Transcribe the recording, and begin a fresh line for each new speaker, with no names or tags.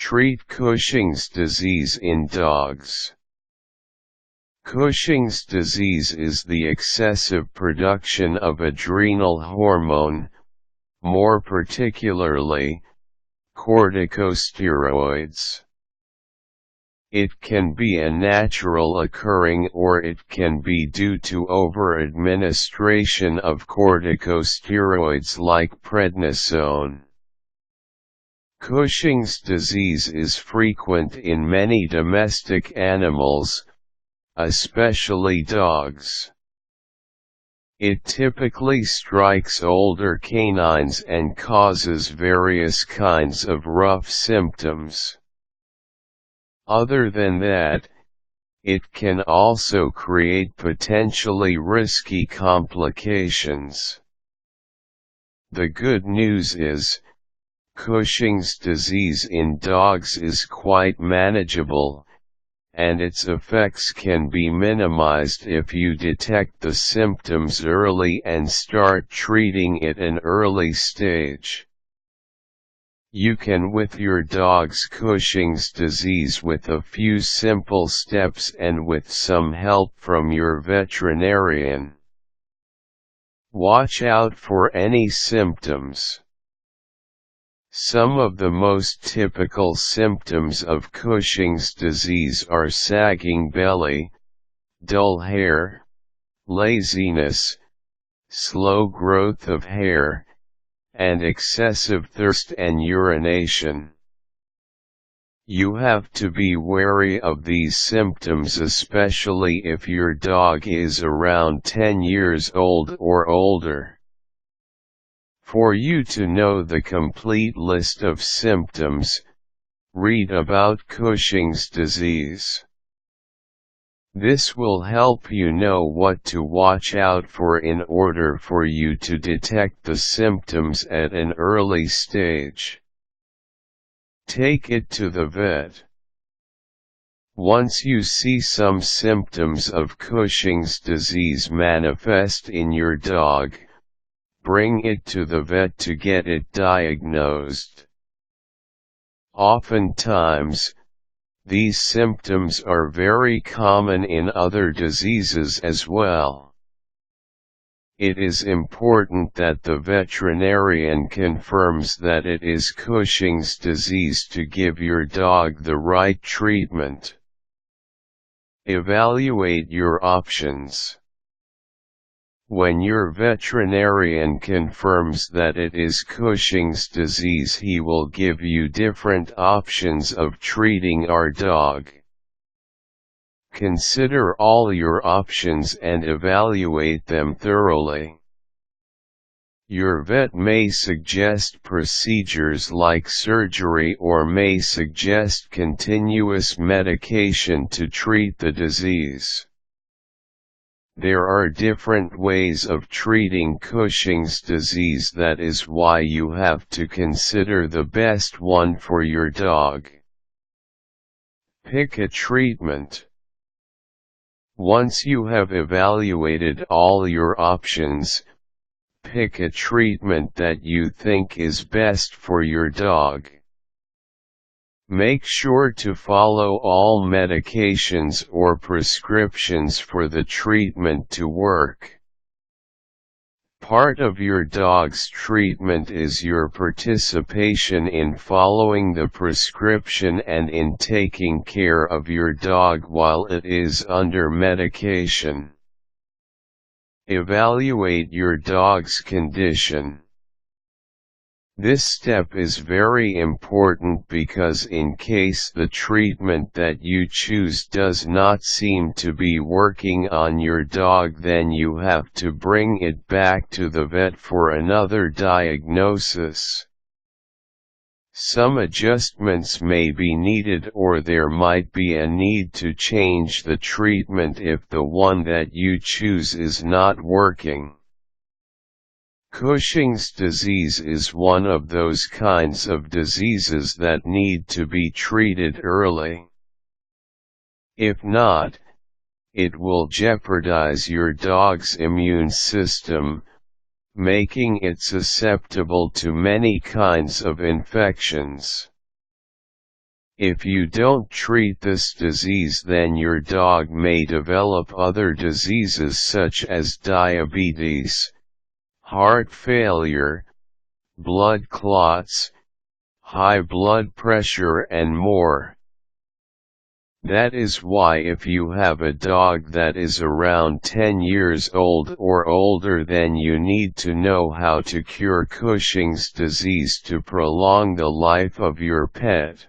Treat Cushing's disease in dogs. Cushing's disease is the excessive production of adrenal hormone, more particularly, corticosteroids. It can be a natural occurring or it can be due to over-administration of corticosteroids like prednisone. Cushing's disease is frequent in many domestic animals, especially dogs. It typically strikes older canines and causes various kinds of rough symptoms. Other than that, it can also create potentially risky complications. The good news is, Cushing's disease in dogs is quite manageable, and its effects can be minimized if you detect the symptoms early and start treating it an early stage. You can with your dog's Cushing's disease with a few simple steps and with some help from your veterinarian. Watch out for any symptoms. Some of the most typical symptoms of Cushing's disease are sagging belly, dull hair, laziness, slow growth of hair, and excessive thirst and urination. You have to be wary of these symptoms, especially if your dog is around 10 years old or older. For you to know the complete list of symptoms, read about Cushing's disease. This will help you know what to watch out for in order for you to detect the symptoms at an early stage. Take it to the vet. Once you see some symptoms of Cushing's disease manifest in your dog, bring it to the vet to get it diagnosed. Oftentimes, these symptoms are very common in other diseases as well. It is important that the veterinarian confirms that it is Cushing's disease to give your dog the right treatment. Evaluate your options. When your veterinarian confirms that it is Cushing's disease, he will give you different options of treating our dog. Consider all your options and evaluate them thoroughly. Your vet may suggest procedures like surgery or may suggest continuous medication to treat the disease. There are different ways of treating Cushing's disease. That is why you have to consider the best one for your dog. Pick a treatment. Once you have evaluated all your options, pick a treatment that you think is best for your dog. Make sure to follow all medications or prescriptions for the treatment to work. Part of your dog's treatment is your participation in following the prescription and in taking care of your dog while it is under medication. Evaluate your dog's condition. This step is very important because in case the treatment that you choose does not seem to be working on your dog, then you have to bring it back to the vet for another diagnosis. Some adjustments may be needed, or there might be a need to change the treatment if the one that you choose is not working. Cushing's disease is one of those kinds of diseases that need to be treated early. If not, it will jeopardize your dog's immune system, making it susceptible to many kinds of infections. If you don't treat this disease, then your dog may develop other diseases such as diabetes, heart failure, blood clots, high blood pressure and more. That is why if you have a dog that is around 10 years old or older, then you need to know how to cure Cushing's disease to prolong the life of your pet.